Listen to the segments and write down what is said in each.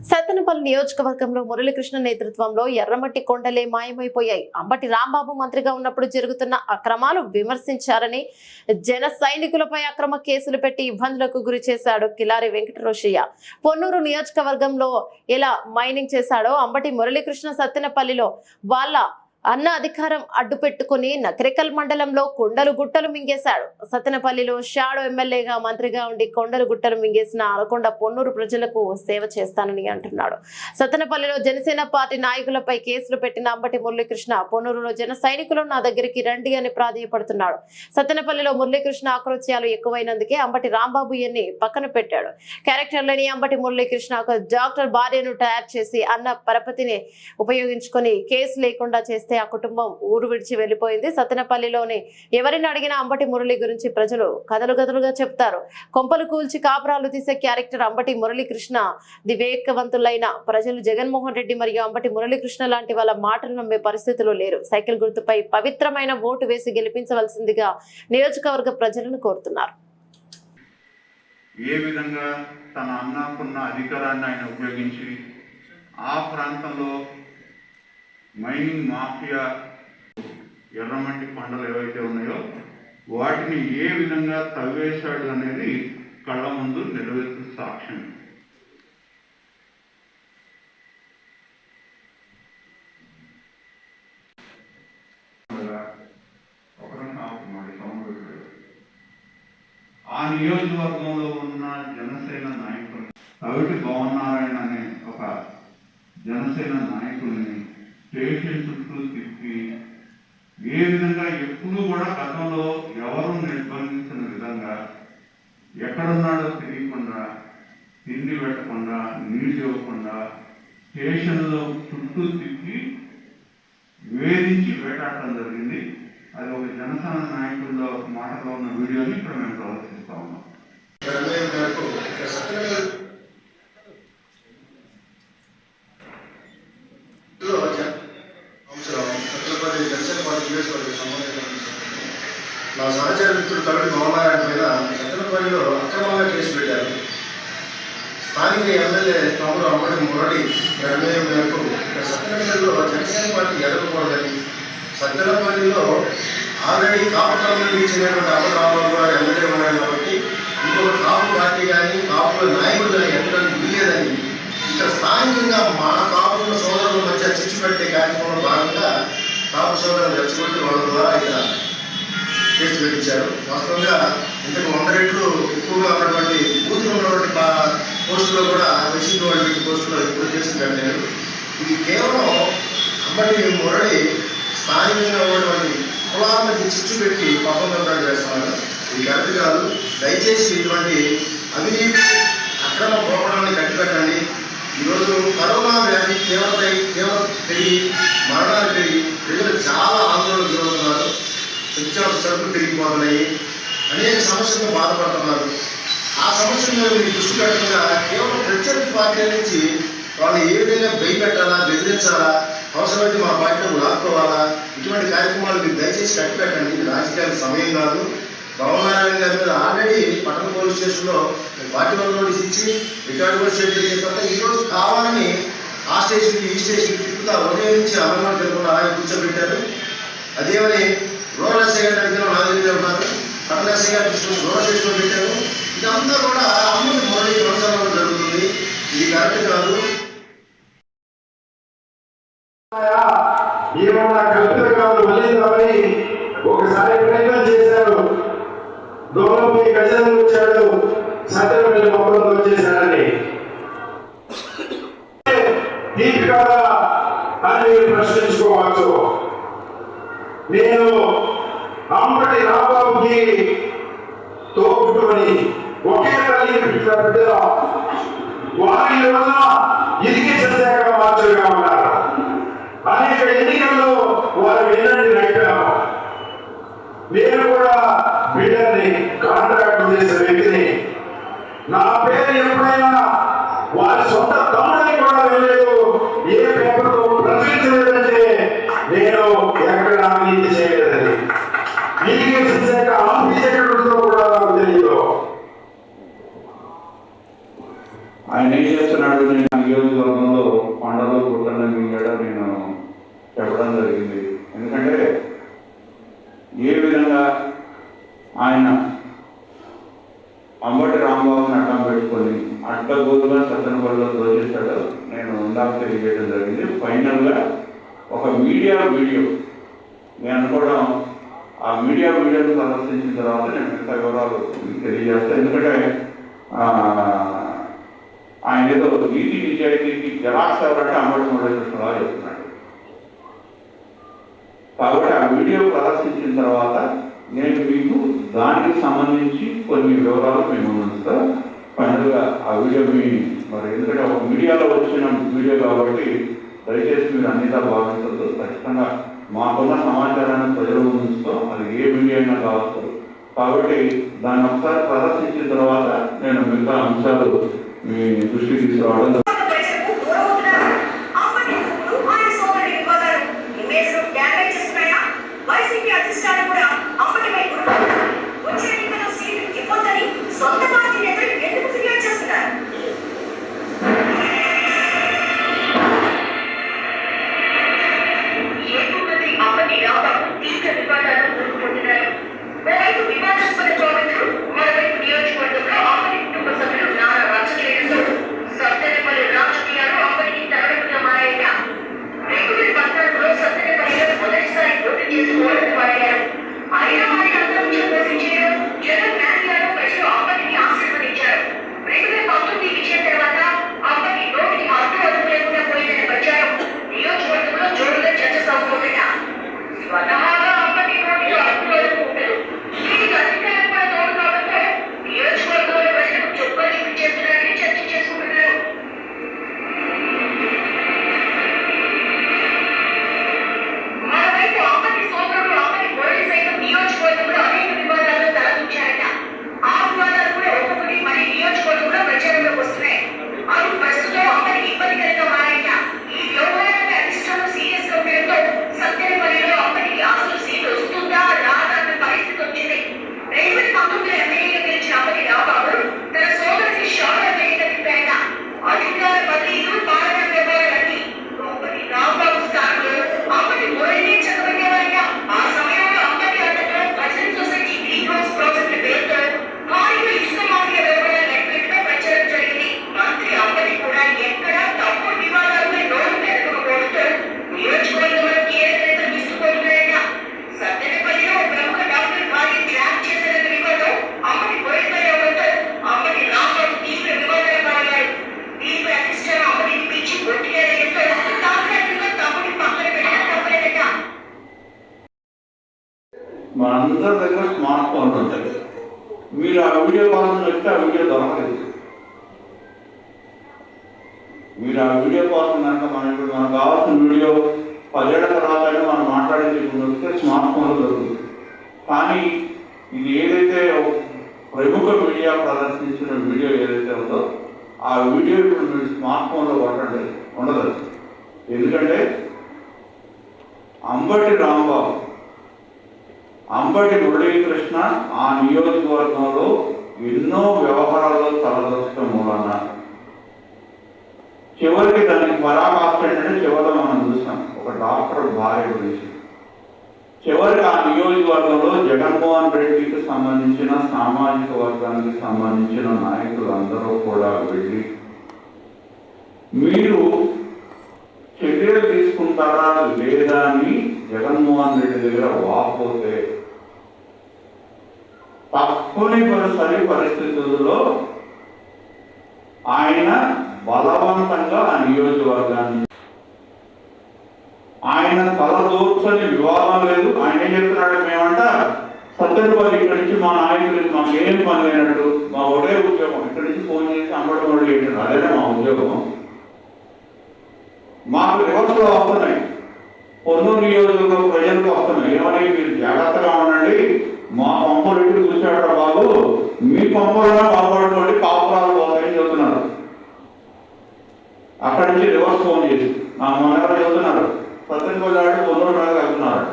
సత్తెనపల్లి నియోజకవర్గంలో మురళీకృష్ణ నేతృత్వంలో ఎర్రమట్టి కొండలే మాయమైపోయాయి. అంబటి రాంబాబు మంత్రిగా ఉన్నప్పుడు జరుగుతున్న అక్రమాలు విమర్శించారని జన సైనికులపై అక్రమ కేసులు పెట్టి ఇబ్బందులకు గురి చేశాడు కిలారి వెంకటరోషయ్య. పొన్నూరు నియోజకవర్గంలో ఎలా మైనింగ్ చేశాడో అంబటి మురళీకృష్ణ సత్తెనపల్లిలో వాళ్ళ అన్న అధికారం అడ్డు పెట్టుకుని నకరికల్ మండలంలో కొండలు గుట్టలు మింగేశాడు. సత్తెనపల్లిలో షాడో ఎమ్మెల్యేగా మంత్రిగా ఉండి కొండలు గుట్టలు మింగేసిన అనకొండ పొన్నూరు ప్రజలకు సేవ చేస్తానని అంటున్నాడు. సత్తెనపల్లిలో జనసేన పార్టీ నాయకులపై కేసులు పెట్టిన అంబటి మురళీకృష్ణ పొన్నూరులో జన సైనికులు నా దగ్గరికి రండి అని ప్రాధాయపడుతున్నాడు. సత్తెనపల్లిలో మురళీకృష్ణ ఆక్రోత్యాలు ఎక్కువైనందుకే అంబటి రాంబాబు ఎన్ని పక్కన పెట్టాడు. క్యారెక్టర్ లేని అంబటి మురళీకృష్ణ ఒక డాక్టర్ భార్యను తయారు చేసి అన్న పరపతిని ఉపయోగించుకొని కేసు లేకుండా చేస్తే ఆ కుటుంబం ఊరు విడిచి వెళ్లిపోయింది. సత్తెనపల్లిలోని ఎవరిని అడిగినా అంబటి మురళి గురించి ప్రజలు కథలుగా చెప్తారు. కొంపలు కూల్చి కాపురాలు తీసే క్యారెక్టర్ అంబటి మురళీకృష్ణ. వివేకవంతులైన ప్రజలు జగన్మోహన్ రెడ్డి మరియు అంబటి మురళీకృష్ణ లాంటి వాళ్ళ మాటలు నమ్మే పరిస్థితులు లేరు. సైకిల్ గుర్తుపై పవిత్రమైన ఓటు వేసి గెలిపించవలసిందిగా నియోజకవర్గ ప్రజలను కోరుతున్నారు. ఏ విధంగా తన అన్నకున్న అధికారాన్ని ఆయన ఉపయోగించి ఆ ప్రాంతంలో మైనింగ్ మాఫియా ఎర్రమట్టి కొండలు ఏవైతే ఉన్నాయో వాటిని ఏ విధంగా తవ్వేశాడు అనేది కళ్ళ ముందు నిలబెట్టు సాక్ష్యం. ఆ నియోజకవర్గంలో ఉన్న జనసేన నాయకులు అవిటి భవనారాయణ అనే ఒక జనసేన నాయకుల్ని స్టేషన్ చుట్టూ తిప్పి ఏ విధంగా ఎప్పుడూ కూడా గతంలో ఎవరు నిర్బంధించిన విధంగా ఎక్కడున్నాడో తెలియకుండా తిండి పెట్టకుండా నీళ్ళు ఇవ్వకుండా స్టేషన్లో చుట్టూ తిప్పి వేధించి వేటాడటం జరిగింది. అది ఒక జనసేన నాయకుల్లో మాటలో ఉన్న వీడియోని ఇక్కడ మేము ప్రదర్శిస్తా ఉన్నాం. నా సహచర మిత్రుడు కవిటి మౌనారాయణ పైన సత్తెనపల్లిలో అక్రమంగా కేసు పెట్టారు. స్థానిక ఎమ్మెల్యే తమ్ముడు అంబటి మురళి ప్రమేయం మేరకు సత్తెనపల్లిలో జనసేన పార్టీ ఎదగకూడదని సత్తెనపల్లిలో ఆల్రెడీ కాపు కమిటీ ఇచ్చినటువంటి అంబటి రాంబాబు గారు ఎమ్మెల్యే ఉన్నారు కాబట్టి ఇంకొక కాపు పార్టీ కానీ కాపుల నాయకుడు కానీ ఎక్కడానికి వీలేదని ఇక్కడ స్థానికంగా మా కాపుల సోదరుల మధ్య చిచ్చు పెట్టే కార్యక్రమంలో భాగంగా కాపు సోదరులు రెచ్చగొట్టి వాళ్ళ ద్వారా ఇక్కడ కేసు పెట్టించారు. వాస్తవంగా ఇంతకు 100 రెట్లు ఎక్కువగా ఉన్నటువంటి బూతులు ఉన్నటువంటి పోస్టులో కూడా వైసీపీ వాళ్ళు పోస్టులో ఎక్కువ కేసులు పెట్టారు. ఇది కేవలం అంబటి మురళి స్థానికంగా ఉన్నటువంటి కులాల మధ్య చిచ్చు పెట్టి పాపంగా చేస్తున్నారు. ఇది కరెక్ట్ కాదు. దయచేసి ఇటువంటి అవినీతి అక్రమ పోవడాన్ని కట్టిపెట్టండి. ఈరోజు కరోనా వ్యాధి తీవ్రత పెరిగి మరణాలు పెరిగి ప్రజలు చాలా ఆందోళన గురవుతున్నారు. నిత్యావసర సరుకులు పెరిగిపోతున్నాయి. అనేక సమస్యలతో బాధపడుతున్నారు. ఆ సమస్యల మీద మీరు దృష్టి పెట్టకుండా కేవలం ప్రత్యర్థి పార్టీల నుంచి వాళ్ళు ఏ విధంగా భయపెట్టాలా, బెదిరించాలా, అవసరమైతే మా పార్టీలో లాక్కోవాలా, ఇటువంటి కార్యక్రమాలు మీరు దయచేసి కట్టిపెట్టండి. ఇది రాజకీయాలకు సమయం కాదు. భవనారాయణ గారి మీద ఆల్రెడీ పట్టణ పోలీస్ స్టేషన్లో పార్టీ వాళ్ళు నోటీస్ ఇచ్చి రికార్డు కూడా స్టేట్ చేసిన తర్వాత ఈరోజు కావాలని ఆ స్టేషన్కి ఈ స్టేషన్కి తిప్పుతా ఉదయం నుంచి అమలు జరగకుండా అలాగే కూర్చోబెట్టారు. అదేమని రూరల్ ఎస్ఐ గారి దగ్గర నా దగ్గర ఉన్నారు, పట్టణ ఎస్ఐ గారి దృష్టిలో రూరల్ స్టేషన్లో పెట్టారు. ఇదంతా కూడా అంబటి మురళి కొనసాగడం జరుగుతుంది. ఇది కరెక్ట్ కాదు. ఒకసారి ప్రయత్నం చేశారు. దూరం గజలు వచ్చాడు, సత్తెనపల్లి మొక్కలు వచ్చేసాడని దీనికి కదా అని మీరు ప్రశ్నించుకోవచ్చు. నేను అంబటి రాంబాబుకి తోపుకొని ఒకే తల్లి బిడ్డలో వారి వల్ల ఇరిగేషన్ శాఖ మంత్రులుగా ఉన్నారు. అనేక ఎన్నికల్లో వారు ఎన్నటి నడిపాము. నేను కూడా బిడ్డని కాంట్రాక్ట్ చేసిన వ్యక్తిని. నా పేరు ఎప్పుడైనా వారి సొంత తమ్ముడిని కూడా వెళ్ళలేదు, ఏ పేపర్లో ప్రచురించలేదంటే నేను ఎక్కడ అవినీతి చేయలేదని. ఇరిగేషన్ శాఖ ఆఫీస్ ఎక్కడ ఉంటుందో కూడా నాకు తెలియదు. ఆయన ఏం చేస్తున్నాడు? నేను ఇందాక తెలియజేయడం జరిగింది. ఫైనల్గా ఒక మీడియా వీడియో నేను అనుకోవడం, ఆ మీడియా వీడియోను ప్రదర్శించిన తర్వాత నేను మిగతా వివరాలు తెలియజేస్తాను. ఎందుకంటే ఆయన ఏదో నీతి నిజాయితీకి జరాక్స్ ఎవరంటే అంబటి మురళీకృష్ణరావు చెప్తున్నాడు. కాబట్టి ఆ వీడియో ప్రదర్శించిన తర్వాత నేను మీకు దానికి సంబంధించి కొన్ని వివరాలు మేము ఉంచుతా. ఫైనల్గా ఆ వీడియో మరి ఎందుకంటే ఒక మీడియాలో వచ్చిన వీడియో కాబట్టి దయచేసి మీరు అన్నిదా భావించద్దు. ఖచ్చితంగా మాకున్న సమాచారాన్ని ప్రజల ఉంచుతూ అది ఏ వీడియో అయినా కావచ్చు. కాబట్టి దాన్ని ఒకసారి ప్రదర్శించిన తర్వాత నేను మిగతా అంశాలు మీ దృష్టికి తీసుకురావడం. మనందరి దగ్గర స్మార్ట్ ఫోన్లు ఉంటాయి. మీరు ఆ వీడియో కోసం చెప్తే ఆ వీడియో దొరకలేదు. మీరు ఆ వీడియో కోసం కనుక మనకు కావాల్సిన వీడియో 10 ఏళ్ల తర్వాత మనం మాట్లాడేది వస్తే స్మార్ట్ ఫోన్లో దొరుకుతుంది. కానీ ఇది ఏదైతే ప్రముఖ మీడియా ప్రదర్శించిన వీడియో ఏదైతే ఉందో ఆ వీడియో ఇప్పుడు మీరు స్మార్ట్ ఫోన్లో కొట్టండి ఉండదు. ఎందుకంటే అంబటి రాంబాబు, అంబటి మురళీకృష్ణ ఆ నియోజకవర్గంలో ఎన్నో వ్యవహారాల్లో తలదొచ్చడం మూలన చివరికి దానికి పరాకాష్ట ఏంటంటే చివరిలో మనం చూసాం ఒక డాక్టర్ భార్య గురించి. చివరికి ఆ నియోజకవర్గంలో జగన్మోహన్ రెడ్డికి సంబంధించిన సామాజిక వర్గానికి సంబంధించిన నాయకులందరూ కూడా వెళ్ళి మీరు చర్యలు తీసుకుంటారా లేదా అని జగన్మోహన్ రెడ్డి దగ్గర వాపోతే తప్పనిసరి పరిస్థితుల్లో ఆయన బలవంతంగా ఆ నియోజకవర్గాన్ని ఆయన తలదూర్చని వివాదం లేదు. ఆయన ఏం చెప్తున్నాడు, మేమంట సత్యనపల్లి ఇక్కడి నుంచి మా నాయకులు మాకు ఏం పని లేనట్టు మా ఒకటే ఉద్యోగం, ఇక్కడి నుంచి ఫోన్ చేసి అమ్మడం కూడా ఏంటంటే అదేనా మా ఉద్యోగం. మాకు రివర్స్లో వస్తున్నాయి, పొన్నూరు నియోజకవర్గం ప్రజలకు వస్తున్నాయి. ఏమని మీరు జాగ్రత్తగా ఉండండి, మా పంపలు ఇంటికి చూసాడట బాబు, మీ పంపలను కాపాడుకోండి కాపురాలు పోతాయని చెబుతున్నారు. అక్కడి నుంచి రివర్స్ ఫోన్ చేసి మనెవరు చెబుతున్నారు సత్యనపల్లి పొన్నూరు మీద వెళ్తున్నారు.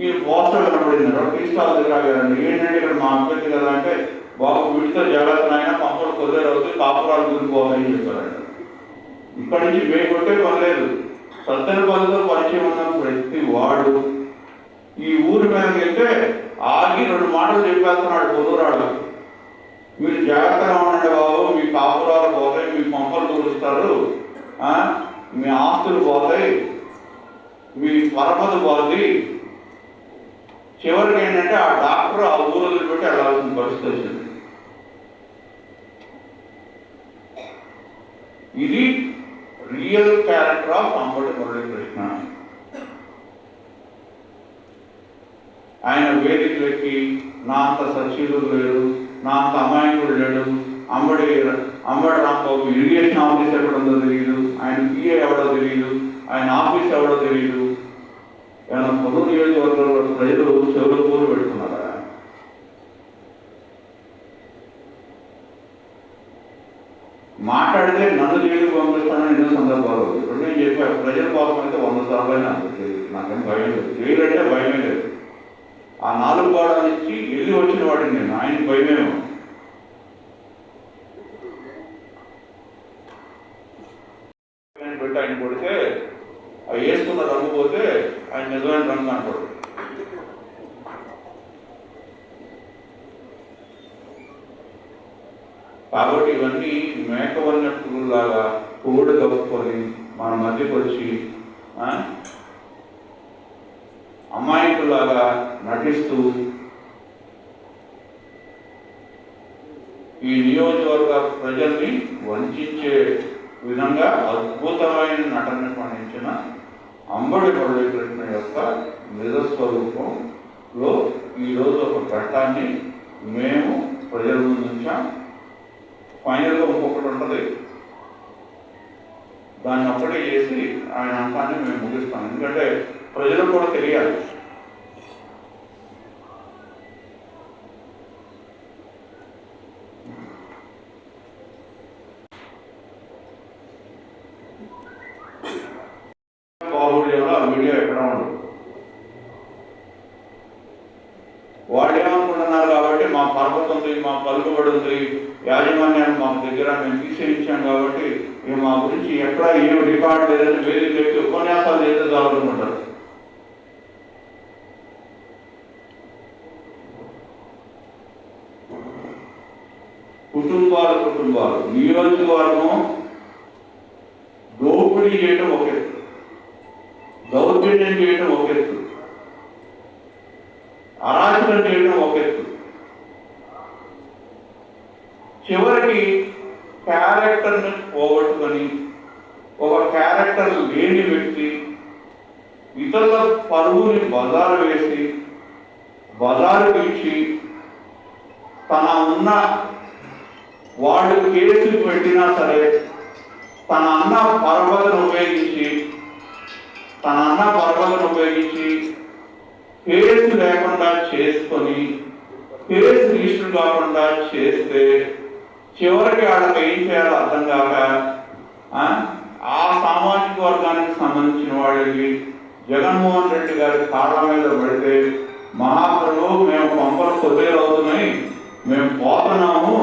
ఈ పోస్టర్ కనపడింది టీ స్టాల్ దగ్గర ఏంటంటే ఇక్కడ మా అభ్యర్థి కదా అంటే బాబు వీటితో జాగ్రత్త అయినా పంపలు కొద్దిగా అవుతుంది కాపురాలు గురిపోతాయని చెప్పారంట. ఇక్కడి నుంచి మేము కొట్టే పనిలేదు, సత్యనపల్లితో పరిచయం ఉన్న ప్రతి వాడు ఈ ఊరి మీదకి వెళ్తే ఆగి 2 మాటలు చెప్పేస్తున్నాడు పొన్నూరాడు. మీరు జాగ్రత్తగా ఉండండి బాబు, మీ కాపురాలు పోతాయి, మీ పంపలు కూరుస్తారు మీ ఆస్తులు పోతాయి, మీ పరపతి పోతుంది. చివరికి ఏంటంటే ఆ డాక్టర్ ఆ ఊరు వదిలిపెట్టి వెళ్ళాల్సిన పరిస్థితి వచ్చింది. ఇది real character of Ambati Muralikrishna. ఆయన వేదికలకి నా అంత సచివులు లేడు, నా అంత అమాయకుడు లేడు. అంబటి రాంబాబు ఇరిగేషన్ ఆఫీస్ ఎక్కడ ఉందో తెలియదు, ఆయన పిఏ ఎవడో తెలియదు, ఆయన ఆఫీస్ ఎవడో తెలియదు. ఏమైనా పొద్దు నియోజకవర్గంలో ప్రజలు చెవులు కూరు పెట్టుకున్నారా? మాట్లాడితే నన్ను జైలుకి పంపిస్తానని ఎన్నో సందర్భాలు. ఇప్పుడు నేను చెప్పాను, ప్రజల కోసం అయితే 100 సార్లు నాకేం భయం లేదు. జైలు అంటే భయమే లేదు. ఆ 4 గోడల నుంచి వెళ్ళి వచ్చిన వాడిని నేను, ఆయనకి భయమేమో. పెట్టి ఆయన కొడితే అవి వేసుకున్న రంగు పోతే ఆయన నిజమైన రంగు అంటాడు. కాబట్టి ఇవన్నీ మేకవన్నట్టులాగా కోడి కప్పుకొని మన మధ్యకు వచ్చి అమాయకులాగా నటిస్తూ ఈ నియోజకవర్గ ప్రజల్ని వంచే విధంగా అద్భుతమైన నటన పండించిన అంబటి మురళీకృష్ణ యొక్క నిజస్వరూపంలో ఈరోజు ఒక ఘట్టాన్ని మేము ప్రజల ముందు ఉంచాం. ఫైనల్గా ఇంకొకటి ఉంటుంది, దాన్ని ఒక్కటే చేసి ఆయన అంశాన్ని మేము ముగిస్తాం. ఎందుకంటే ప్రజలకు కూడా తెలియాలి. బాహుళ్యంలో ఆ వీడియో ఎక్కడ ఉండదు. వాళ్ళు ఏమనుకుంటున్నారు కాబట్టి మా పరపతి ఉంది, మా పలుకుబడి ఉంది, యాజమాన్యాన్ని మా దగ్గర మేము తీసేయించాం కాబట్టి మా గురించి ఎక్కడ ఏం రికార్డు లేదని వేదిక వ్యక్తి ఉపన్యాసాలు చేస్తే చాలనుకుంటారు. కుటుంబాలు నియోజకవర్గం దోపిడీ చేయడం ఒక ఎత్తు, దౌర్జన్యం చేయడం ఒక ఎత్తు, అరాచకం చేయడం ఒక ఎత్తు. చివరికి క్యారెక్టర్ని పోగొట్టుకొని ఒక క్యారెక్టర్ లేని వ్యక్తి ఇతరుల పరువుని బజారు వేసి బజారు ఇచ్చి తన ఉన్న వాళ్ళు కేసులు పెట్టినా సరే తన అన్న పరపతిని ఉపయోగించి కేసు లేకుండా చేసుకొని కేసు రిజిస్టర్ కాకుండా చేస్తే చివరికి వాళ్ళకి ఏం చేయాలో అర్థం కాక ఆ సామాజిక వర్గానికి సంబంధించిన వాళ్ళకి జగన్మోహన్ రెడ్డి గారి కాళ్ళ మీద పడితే మహాప్రభు మేము పంపలు కొద్దిగవుతున్నాయి, మేము పోతున్నాము,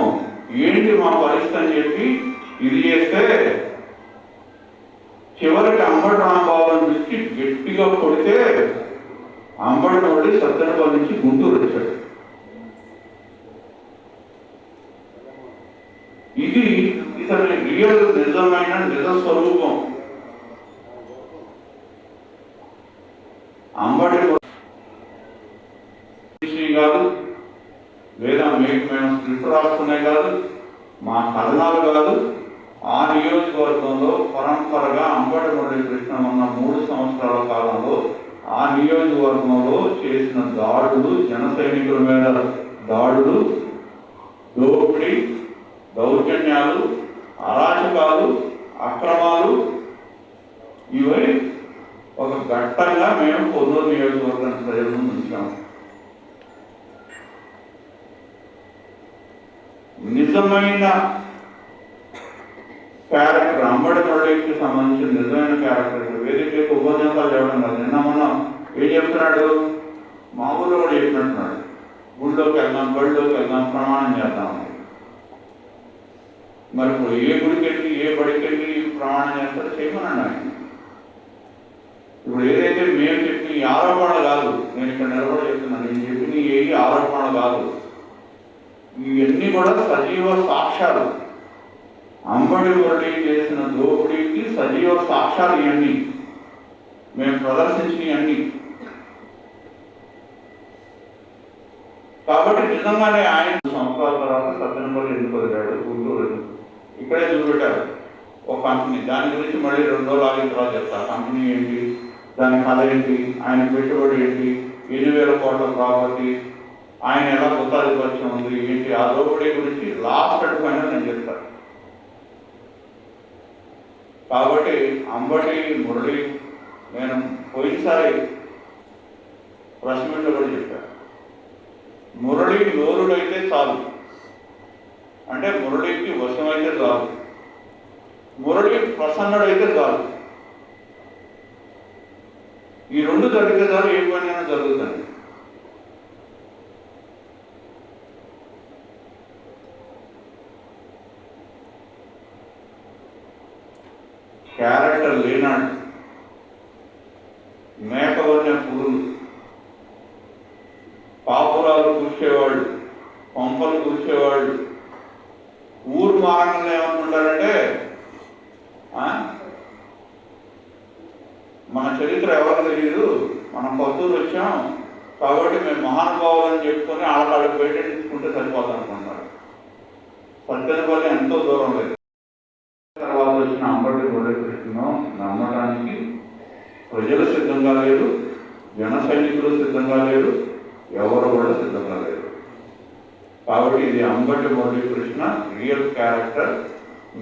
ఏంటి మా పరిస్థితి అని చెప్పి ఇది చేస్తే చివరికి అంబటి రాంబాబుని పిలిచి గట్టిగా కొడితే అంబటి నోడి సత్తెనపల్లి నుంచి గుంటూరు వచ్చాడు. ఇది ఇతని రియల్ నిజమైన నిజ స్వరూపం. అంబటి కాదు, లేదా మేము స్క్రిప్ట్ రాసుకునే కాదు, మా కథనాలు కాదు. ఆ నియోజకవర్గంలో పరంపరగా అంబటి మురళీకృష్ణ ఉన్న 3 సంవత్సరాల కాలంలో ఆ నియోజకవర్గంలో చేసిన దాడులు, జన సైనికుల మీద దాడులు, దోపిడీ, దౌర్జన్యాలు, అరాచకాలు, అక్రమాలు, ఇవి ఒక ఘట్టంగా మేము పొన్నూరు నియోజకవర్గం ప్రజల ముందు ఉంచాము. నిజమైన క్యారెక్టర్ అంబటి మురళీకి సంబంధించిన నిజమైన క్యారెక్టర్ వేదికలకు ఉపన్యాసాలు చెప్పడం కాదు. నిన్న మొన్న ఏం చెప్తున్నాడు, మా ఊళ్ళో కూడా చెప్పినట్టున్నాడు, గుళ్ళోకి వెళ్దాం, బడిలోకి వెళ్దాం, ప్రమాణం చేద్దాం. మరి ఇప్పుడు ఏ గుడికి వెళ్ళి ఏ బడికి వెళ్ళి ప్రమాణం చేస్తారో చేయమనండి ఆయన. ఇప్పుడు ఏదైతే మేము చెప్పిన ఈ ఆరోపణలు కాదు, నేను ఇక్కడ నిలబడి చెప్తున్నాను, నేను చెప్పిన ఏ ఆరోపణలు కాదు, ఇవన్నీ కూడా సజీవ సాక్ష్యాలు. అంబటి మురళి చేసిన దోపిడీకి సజీవ సాక్ష్యాలు ఇవన్నీ మేము ప్రదర్శించినవన్నీ. కాబట్టి నిజంగానే ఆయన సంవత్సరాల తర్వాత సత్యనపల్లి ఎందుకు వదిలాడు, గుంటూరు ఇక్కడే చూపెట్టారు ఒక కంపెనీ. దాని గురించి మళ్ళీ 2 రోజులు ఆగిన తర్వాత చెప్తారు. కంపెనీ ఏంటి, దాని కథ ఏంటి, ఆయన పెట్టుబడి ఏంటి, 7,000 కోట్ల ప్రాపర్టీ, ఆయన ఎలా గుత్తాధిపత్యం ఉంది ఏంటి, ఆ దోపిడీ గురించి లాస్ట్ అడుగుైనా నేను చెప్తాను. కాబట్టి అంబటి మురళి నేను పోయినసారి ప్రెస్ మీట్లో కూడా చెప్పాను, మురళి నోరుడైతే చాలు, అంటే మురళికి వశమైతే చాలు, మురళి ప్రసన్నుడైతే చాలు. ఈ 2 జరిగితే చాలు, ఏ పనైనా జరుగుతుంది. క్యారెక్టర్ లేనాడు, మేకవన్న పురులు, పాపురాలు కూర్చేవాళ్ళు, పంపలు కూర్చేవాళ్ళు, ఊరు మారంగా ఏమనుకుంటారంటే మన చరిత్ర ఎవరు తెలియదు, మనం కొత్తూరు వచ్చాం కాబట్టి మేము మహానుభావులని చెప్పుకొని ఆడకాళ్ళకి పేటెంట్ తీసుకుంటే సరిపోతాం అనుకుంటున్నారు. సత్యనపల్లి ఎంతో దూరం లేదు. తర్వాత వచ్చిన అంబటి మురళీకృష్ణను నమ్మడానికి ప్రజలు సిద్ధంగా లేరు, జన సైనికులు సిద్ధంగా లేరు, ఎవరు కూడా సిద్ధంగా లేరు. కాబట్టి ఇది అంబటి మురళీకృష్ణ రియల్ క్యారెక్టర్.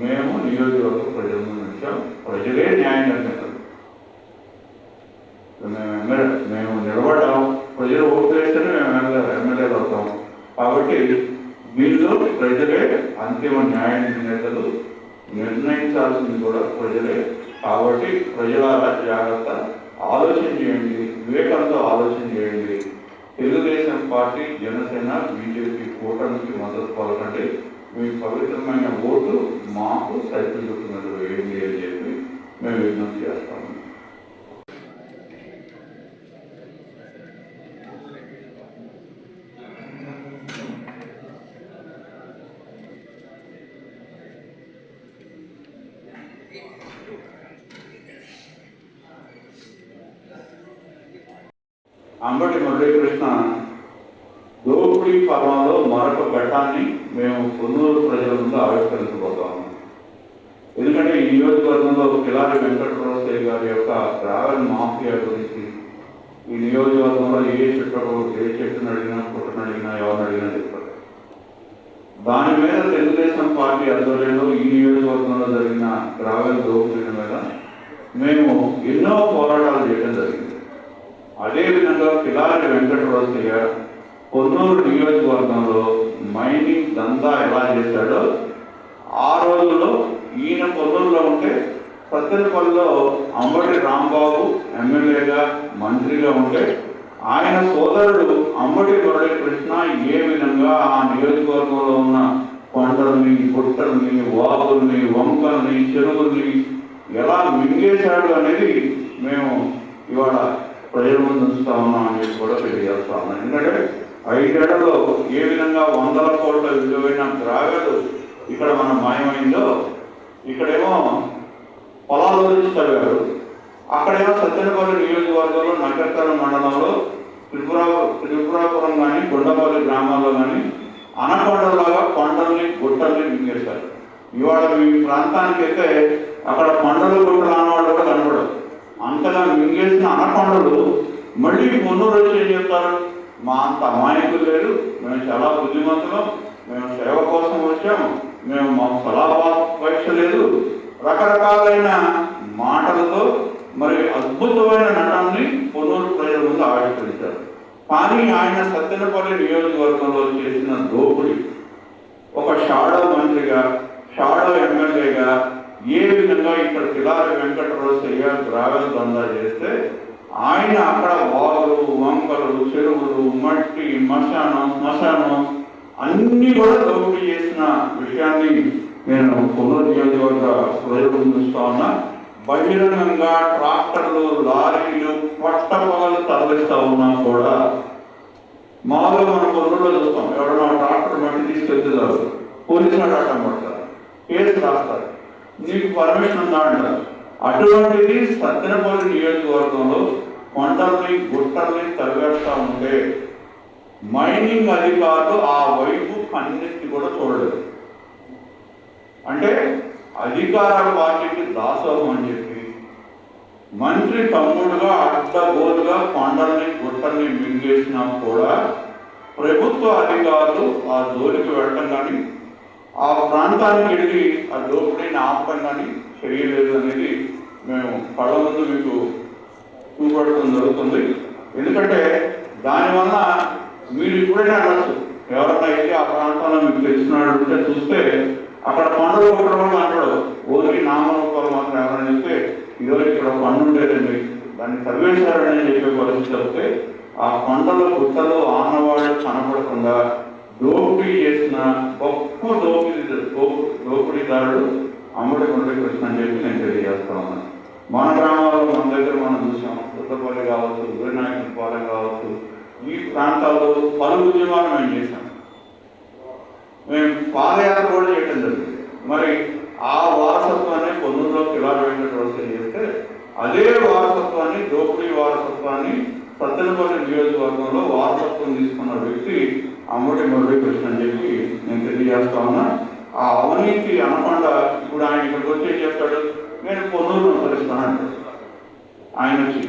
మేము నియోజకవర్గ ప్రజల నుంచి ప్రజలే న్యాయం నిర్ణయిస్తారు. మేము నిలబడ్డాం, ప్రజలు ఓటు వేస్తేనే మేము ఎమ్మెల్యేలు అవుతాం. కాబట్టి వీళ్ళు ప్రజలే అంతిమ న్యాయ నిర్ణేతలు, నిర్ణయించాల్సింది కూడా ప్రజలే. కాబట్టి ప్రజల జాగ్రత్త, ఆలోచన చేయండి, వివేకంతో ఆలోచన చేయండి. తెలుగుదేశం పార్టీ, జనసేన, బీజేపీ కూటమికి మద్దతు పలకండి. మీ పవిత్రమైన ఓటు మాకు సైకిల్ చుట్టినట్టు వేయండి అని చెప్పి మేము విజ్ఞప్తి చేస్తాము. అంబటి మురళీకృష్ణ దోపిడీ పర్వంలో మరొక ఘట్టాన్ని మేము కొన్నూరు ప్రజల ముందు ఆవిష్కరించబోతాము. ఎందుకంటే ఈ నియోజకవర్గంలో కిలారి వెంకటరామయ్య గారి యొక్క ట్రావెల్ మాఫియా గురించి ఈ నియోజకవర్గంలో ఏ చెట్టును అడిగినా, పుట్టను అడిగినా, ఎవరిని అడిగినా చెప్తారు. దాని మీద తెలుగుదేశం పార్టీ ఆధ్వర్యంలో ఈ నియోజకవర్గంలో జరిగిన ట్రావెల్ దోపిడీల మీద మేము ఎన్నో పోరాటాలు చేయడం జరిగింది. అదేవిధంగా కిలారి వెంకటరామయ్య కొన్నూరు నియోజకవర్గంలో మైనింగ్ దందా ఎలా చేశాడో ఆ రోజుల్లో ఈయన కొన్నూరులో ఉంటే సత్తెనపల్లిలో అంబటి రాంబాబు ఎమ్మెల్యేగా, మంత్రిగా ఉంటే ఆయన సోదరుడు అంబటి మురళీకృష్ణ ఏ విధంగా ఆ నియోజకవర్గంలో ఉన్న కొండల్ని, గుట్టల్ని, వాగుల్ని, వంకల్ని, చెరువుల్ని ఎలా మింగేశాడు అనేది మేము ఇవాళ ప్రజల ముందు ఉంచుతా ఉన్నాం అనేది కూడా తెలియజేస్తా ఉన్నాం. ఎందుకంటే 5 ఏళ్లలో ఏ విధంగా 100 కోట్ల విలువైన గ్రావెల్ ఇక్కడ మన మాయమైందో, ఇక్కడేమో పొలాల గురించి చదివారు, అక్కడేమో సత్యనపల్లి నియోజకవర్గంలో నగరకర మండలంలో త్రిపురాపురం కానీ కొండపల్లి గ్రామాల్లో కానీ అనకొండలాగా కొండల్ని, గుట్టల్ని మింగేశారు. ఇవాళ మీ ప్రాంతానికి అయితే అక్కడ కొండలు, గుట్టలు అన్నవాళ్ళు కూడా కనబడదు. అంతగా మింగేసిన అనకొండలు మళ్ళీ కొన్నూరు వచ్చి ఏం చెప్తారు, మా అంత అమాయకులు లేరు, మేము చాలా బుద్ధిమంతులం, మేము సేవ కోసం వచ్చాము, మేము మాకు ఫలాపేక్ష లేదు, రకరకాలైన మాటలతో మరి అద్భుతమైన నటాన్ని కొన్నూరు ప్రజల ముందు ఆవిష్కరించారు. కానీ ఆయన సత్తెనపల్లి నియోజకవర్గంలో చేసిన దోపిడీ ఒక షాడో మంత్రిగా, షాడో ఎమ్మెల్యేగా ఏ విధంగా ఇక్కడ కిలారి వెంకటరామయ్య గ్రావెల్ దందా చేస్తే ఆయన అక్కడ వాగులు, వంకలు, చెరువులు, మట్టి, శ్మశానం అన్నీ కూడా దోపిడీ చేసిన విషయాన్ని నేను కొన్నూరు నియోజకవర్గ ప్రజల ముందు చూస్తా ఉన్నా. బహిరంగంగా ట్రాక్టర్లు, లారీలు పట్టపగలు తరలిస్తా ఉన్నా కూడా మామూలుగా మనం కొన్నూరులో చూస్తాం, ఎవరైనా ట్రాక్టర్ మట్టి తీసుకెళ్తున్నారు, పోలీసులు అడ్డం పడతారు, కేసు రాస్తారు, నీకు పర్మిషన్ ఉందా అంటారు, అటువంటిది సత్తెనపల్లి నియోజకవర్గంలో కొండల్ని గుట్టల్ని తరివేస్తా ఉంటే మైనింగ్ అధికారులు ఆ వైపు కన్నెత్తి కూడా చూడలేదు. అంటే అధికార పార్టీకి దాసోహం అని చెప్పి మంత్రి తమ్ముడుగా అడ్డగోలుగా కొండల్ని గుట్టల్ని మింగేసినా కూడా ప్రభుత్వ అధికారులు ఆ జోలికి వెళ్ళటం కానీ ఆ ప్రాంతానికి వెళ్ళి ఆ దోపిడీని ఆపటం కానీ చేయలేదు అనేది మేము కళ్ళ ముందు మీకు చూపడటం జరుగుతుంది. ఎందుకంటే దానివల్ల మీరు ఇప్పుడైనా అనొచ్చు, ఎవరన్నా అయితే ఆ ప్రాంతంలో మీకు తెలిసినాడు ఉంటే చూస్తే అక్కడ కొండలు ఒకటి అంటాడు, ఓన్లీ నామరూపాలు మాత్రం ఎవరైనా చెప్తే ఈరోజు ఇక్కడ కొండ ఉండేదండి దాన్ని తవ్వేశారని చెప్పే పరిస్థితి వస్తే ఆ కొండల గుట్టలో ఆనవాళ్ళు కనపడకుండా దోపిడీ చేసిన గొప్ప దోపిడీదారుడు అమ్మడి మురళీకృష్ణ అని చెప్పి నేను తెలియజేస్తా ఉన్నాను. మన గ్రామాల్లో మన దగ్గర మనం చూసాం, కొత్తపల్లి కావచ్చు, వీరనాయకులపాలెం కావచ్చు, ఈ ప్రాంతాల్లో పలు ఉద్యమాలు మేము చేశాం. మేము పాదయాత్ర కూడా చేయడం జరిగింది. మరి ఆ వారసత్వాన్ని పొన్నులో కిలాల వెంకటరమణ చేస్తే అదే వారసత్వాన్ని దోపిడీ వారసత్వాన్ని సత్తెనపల్లి నియోజకవర్గంలో వారసత్వం తీసుకున్న వ్యక్తి అమ్మటి మురళీకృష్ణ అని చెప్పి నేను తెలియజేస్తా ఉన్నా. ఆ అవినీతి అనకుండా ఇప్పుడు ఆయన ఇక్కడికి వచ్చి ఏం చేస్తాడు, నేను పొన్నూరును అనుసరిస్తానంటాడు. ఆయన వచ్చి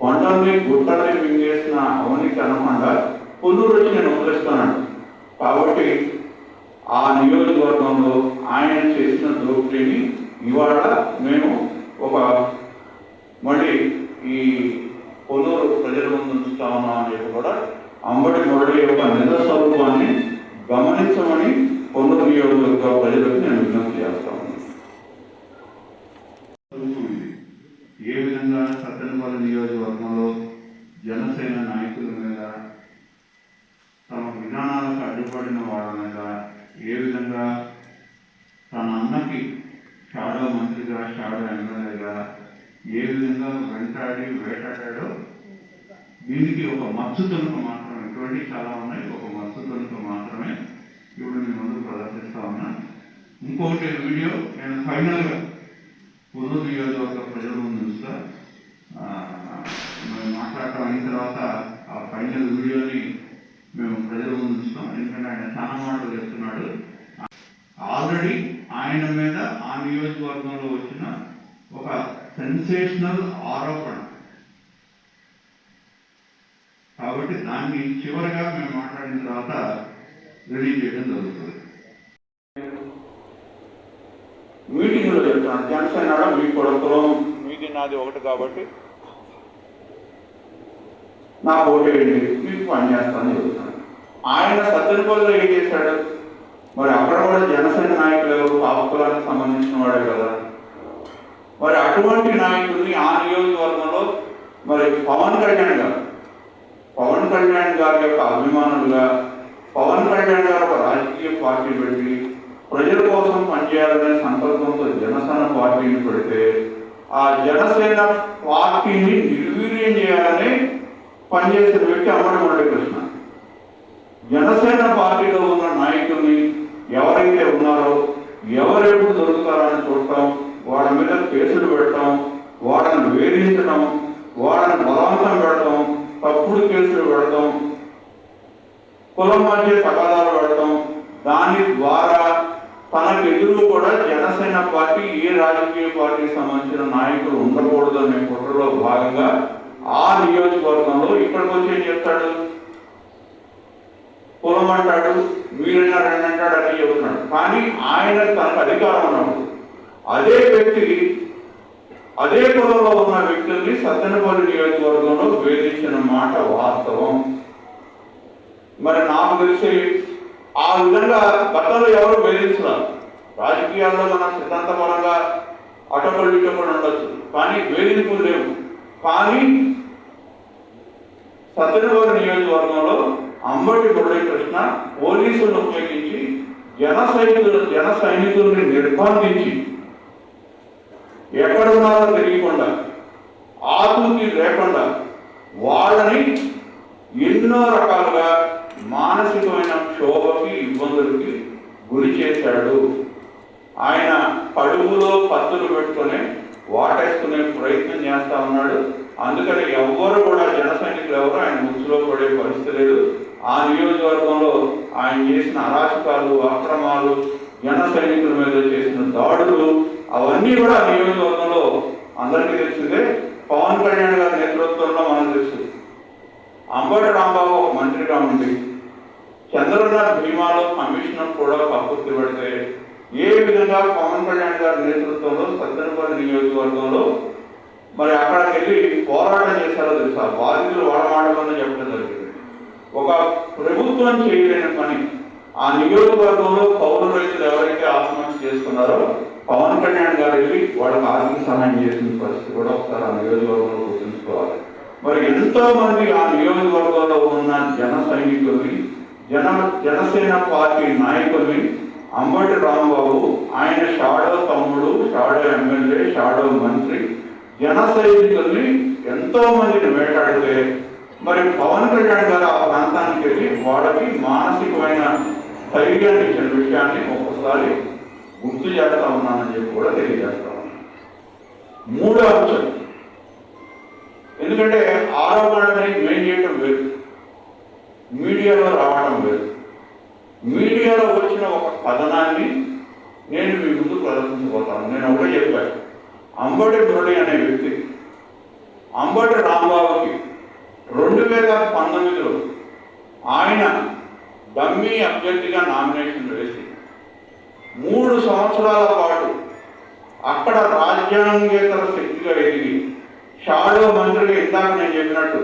కొండల్ని గుట్టల్ని మింగేసిన అవినీతి అనకుండా పొన్నూరు వచ్చి నేను వదిలిస్తానంట. కాబట్టి ఆ నియోజకవర్గంలో ఆయన చేసిన దోపిడీని ఇవాళ మేము మళ్ళీ ఈ పొన్నూరు ప్రజల ముందు ఉంచుతా ఉన్నాం అని చెప్పి కూడా అంబటి మురళి యొక్క నిజ స్వరూపాన్ని గమనించమని పొన్నూరు నియోజకవర్గ ప్రజలకు నేను విజ్ఞప్తి చేస్తా ఉన్నాను. ఏ విధంగా సత్తెనపల్లి నియోజకవర్గంలో జనసేన నాయకుల మీద, తమ విధానాలకు అడ్డుపడిన వాళ్ళ మీద ఏ విధంగా తన అన్నకి షాడో మంత్రిగా, షాడో ఎమ్మెల్యేగా ఏ విధంగా వెంటాడి వేటాడాడో దీనికి ఒక మచ్చు తణుకు మాత్రమే, ఇటువంటి చాలా ఉన్నాయి, ఒక మచ్చు తణుకు మాత్రమే ఇప్పుడు మీ ముందు ప్రదర్శిస్తా ఉన్నా. ఇంకొకటి వీడియో నేను ఫైనల్గా పొన్నూరు నియోజకవర్గ ప్రజల ముందు ఉంచుతా. మేము మాట్లాడటం అయిన తర్వాత ఆ ఫైనల్ వీడియోని మేము ప్రజల ముందు ఉంచుతాం. ఎందుకంటే ఆయన చాలా మాటలు చెప్తున్నాడు. ఆల్రెడీ ఆయన మీద ఆ నియోజకవర్గంలో వచ్చిన ఒక సెన్సేషనల్ ఆరోపణ కాబట్టి దాన్ని చివరిగా మేము మాట్లాడిన తర్వాత రిలీజ్ చేయడం జరుగుతుంది. మీటింగ్లో చెప్తున్నాను, జనసేన మీకు కూడా కులం మీది నాది ఒకటి కాబట్టి నా ఓటేయండి, మీకు పనిచేస్తానని చెబుతున్నాను. ఆయన సత్తెనపల్లిలో ఏం చేశాడు, మరి అక్కడ కూడా జనసేన నాయకులు ఎవరు కాపు కులానికి సంబంధించిన వాడే కదా. మరి అటువంటి నాయకుల్ని ఆ నియోజకవర్గంలో మరి పవన్ కళ్యాణ్ గారి యొక్క అభిమానులుగా పవన్ కళ్యాణ్ గారు ఒక రాజకీయ పార్టీ పెట్టి ప్రజల కోసం పనిచేయాలనే సంకల్పంతో జనసేన పార్టీని పెడితే ఆ జనసేన పార్టీని నిర్వీర్యం చేయాలని పనిచేసిన వ్యక్తి అమ్మడి మురళీకృష్ణ. జనసేన పార్టీలో ఉన్న నాయకుల్ని ఎవరైతే ఉన్నారో ఎవరెప్పుడు దొరుకుతారని చూడటం, వాళ్ళ మీద కేసులు పెట్టడం, వాళ్ళని వేధించడం, వాళ్ళని బలవంతం పెడతాం, తప్పుడు కేసులు పెడతాం, కులం మధ్య తగాదాలు పెడతాం, దాని ద్వారా తనకు ఎదురు కూడా జనసేన పార్టీ ఏ రాజకీయ పార్టీకి సంబంధించిన నాయకులు ఉండకూడదు అనే కుట్రలో భాగంగా ఆ నియోజకవర్గంలో ఇక్కడికి వచ్చి ఏం చెప్తాడు, కులం అంటాడు, మీరైనా రండి అంటాడు అని చెబుతున్నాడు. కానీ ఆయన తనకు అధికారం ఉన్నప్పుడు అదే వ్యక్తి అదే కులంలో ఉన్న వ్యక్తుల్ని సత్తెనపల్లి నియోజకవర్గంలో వేధించిన మాట వాస్తవం. మరి నాకు తెలిసి ఆ విధంగా గతంలో ఎవరు వేధించారు. రాజకీయాల్లో మన సిద్ధాంతపరంగా అటొకళ్ళు ఇటొకళ్ళు ఉండొచ్చు, కానీ వేధింపులు లేవు. కానీ సత్తెనపల్లి నియోజకవర్గంలో అంబటి మురళీకృష్ణ పోలీసులను ఉపయోగించి జన సైనికుల్ని నిర్బంధించి ఎక్కడున్నారో తెలియకుండా ఆతూకి లేకుండా వాళ్ళని ఎన్నో రకాలుగా మానసికమైన క్షోభకి ఇబ్బందులకి గురి చేశాడు. ఆయన కడుపులో కత్తులు పెట్టుకుని వాట ఉన్నాడు. అందుకని ఎవ్వరు కూడా జన సైనికులు ఎవరు ఆయన ముచ్చులో పడే పరిస్థితి లేదు. ఆ నియోజకవర్గంలో ఆయన చేసిన అరాచకాలు, అక్రమాలు, జన సైనికుల మీద చేసిన దాడులు అవన్నీ కూడా నియోజకవర్గంలో అందరికీ తెలిసిందే. పవన్ కళ్యాణ్ గారి నేతృత్వంలో మనకు తెలుసు. అంబటి రాంబాబు ఒక మంత్రిగా ఉండి చంద్రబాబు భీమాలో కమిషనర్ కూడా కప్పుర్తి పెడితే ఏ విధంగా పవన్ కళ్యాణ్ గారి నేతృత్వంలో సత్తెనపల్లి నియోజకవర్గంలో మరి అక్కడికి వెళ్ళి పోరాటం చేశారో తెలుసా? బాధితులు వాళ్ళ మాటలోనే చెప్పడం జరిగింది. ఒక ప్రభుత్వం చేయలేని పని ఆ నియోజకవర్గంలో కౌలు రైతులు ఎవరైతే ఆత్మహత్య చేసుకున్నారో పవన్ కళ్యాణ్ గారు వెళ్ళి వాళ్ళకి ఆర్థిక సహాయం చేసిన పరిస్థితి కూడా ఒకసారి ఆ నియోజకవర్గంలో గుర్తుంచుకోవాలి. మరి ఎంతో మంది ఆ నియోజకవర్గంలో ఉన్న జన సైనికుల్ని, జనసేన పార్టీ నాయకుల్ని అంబటి రాంబాబు ఆయన షాడో తమ్ముడు, shadow MLA, shadow Mantri Jan సైనికుల్ని ఎంతో మందిని వేటాడితే మరి పవన్ కళ్యాణ్ గారు ఆ ప్రాంతానికి వెళ్ళి వాళ్ళకి మానసికమైన ధైర్యాన్ని ఇచ్చిన విషయాన్ని ఒక్కసారి గుర్తు చేస్తా ఉన్నానని చెప్పి కూడా తెలియజేస్తా ఉన్నాను. మూడో అంశం, ఎందుకంటే ఆరోపణని మేం చేయటం వేరు, మీడియాలో రావడం వేరు. మీడియాలో వచ్చిన ఒక కథనాన్ని నేను మీ ముందు ప్రదర్శించబోతాను. నేను ఒకటే చెప్పాను, అంబటి మురళి అనే వ్యక్తి అంబటి రాంబాబుకి 2019లో ఆయన డమ్మీ అభ్యర్థిగా నామినేషన్ వేసి 3 సంవత్సరాల పాటు అక్కడ రాజ్యాంగేతర శక్తిగా ఎదిగి షాడో మంత్రిగా ఇందాక నేను చెప్పినట్టు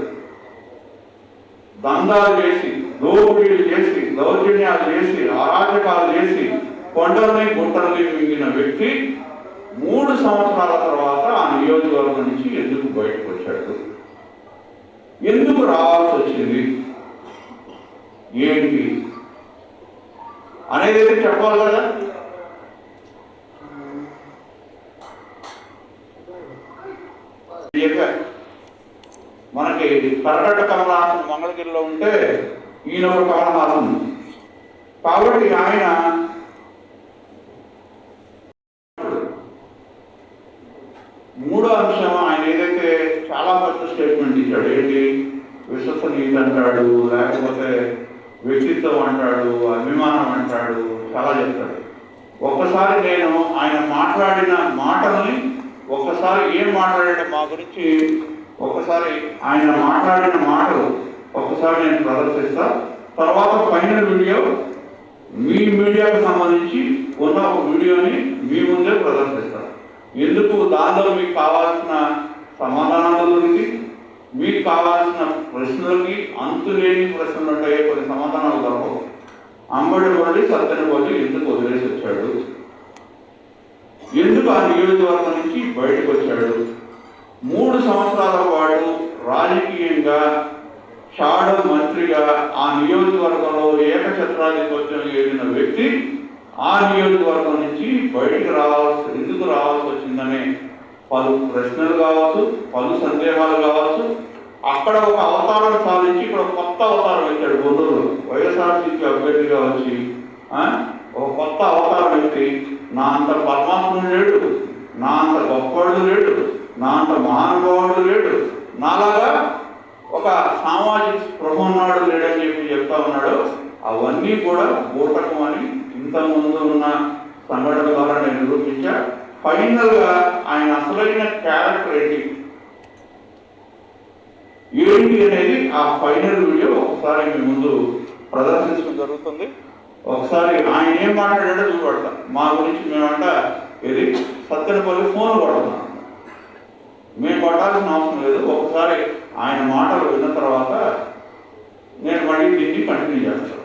దందాలు చేసి, దోపిడీలు చేసి, దౌర్జన్యాలు చేసి, అరాచకాలు చేసి కొండల్ని గుట్టల్ని మింగిన వ్యక్తి 3 సంవత్సరాల తర్వాత ఆ నియోజకవర్గం నుంచి ఎందుకు బయటకు వచ్చాడు? ఎందుకు రావాల్సి వచ్చింది? ఏంటి అనేది అయితే చెప్పాలి కదా. మనకి కరగట్ట కమలహాసన్ మంగళగిరిలో ఉంటే ఈయన ఒక కమలహాసన్. కాబట్టి ఆయన మూడో అంశం, ఆయన ఏదైతే చాలా పెద్ద స్టేట్మెంట్ ఇచ్చాడు, ఏంటి విశ్వసనీయత అంటాడు, లేకపోతే వ్యక్తిత్వం అంటాడు, అభిమానం అంటాడు, చాలా చెప్తాడు. ఒక్కసారి నేను ఆయన మాట్లాడిన మాటల్ని ఒక్కసారి ఏం మాట్లాడాడు మా గురించి ఒక్కసారి ఆయన మాట్లాడిన మాటలు ఒక్కసారి నేను ప్రదర్శిస్తా. తర్వాత ఫైనల్ వీడియో మీ మీడియాకు సంబంధించి ఉన్న ఒక వీడియోని మీ ముందే ప్రదర్శిస్తారు. ఎందుకు దానిలో మీకు కావాల్సిన సమాధానాల గురించి, మీకు కావాల్సిన ప్రశ్నలకి అంతులేని ప్రశ్నలు ఉంటాయి, కొన్ని సమాధానాలు దొరకవు. అంబటి మురళి సత్తెనపల్లి ఎందుకు వదిలేసి వచ్చాడు, ఎందుకు ఆ నియోజకవర్గం నుంచి బయటకు వచ్చాడు, 3 సంవత్సరాల పాటు రాజకీయంగా షాడో మంత్రిగా ఆ నియోజకవర్గంలో ఏకఛత్రాధిపత్యం ఏలిన వ్యక్తి ఆ నియోజకవర్గం నుంచి బయటికి ఎందుకు రావాల్సి వచ్చిందనే పలు ప్రశ్నలు కావచ్చు, పలు సందేహాలు కావచ్చు. అక్కడ ఒక అవతారం సాధించి ఇక్కడ కొత్త అవతారం ఎత్తాడు. బొందూరు వైఎస్ఆర్సీపీ అభ్యర్థిగా వచ్చి ఒక కొత్త అవతారం ఎత్తి నా అంత పరమాత్ముడు లేడు, నా అంత గొప్పవాడు లేడు, నా అంత మహానుభావుడు లేడు, నాలాగా ఒక సామాజిక స్పృహ ఉన్నాడు లేడని చెప్పి చెప్తా ఉన్నాడు. అవన్నీ కూడా బూటకం అని ఇంతకుముందు ఉన్న సంఘటన ద్వారా నేను నిరూపించా. ఫైనల్గా ఆయన అసలైన క్యారెక్టర్ ఏంటి అనేది ఆ ఫైనల్ వీడియో ఒకసారి మీ ముందు ప్రదర్శించడం జరుగుతుంది. ఒకసారి ఆయన ఏం మాట్లాడాడో చూపెడతాం. మా గురించి మేమంట ఇది సత్తెనపల్లి ఫోన్ కొడుతున్నాం, మేము కొట్టాల్సిన అవసరం లేదు. ఒకసారి ఆయన మాటలు విన్న తర్వాత నేను మళ్ళీ దీన్ని కంటిన్యూ చేస్తాను.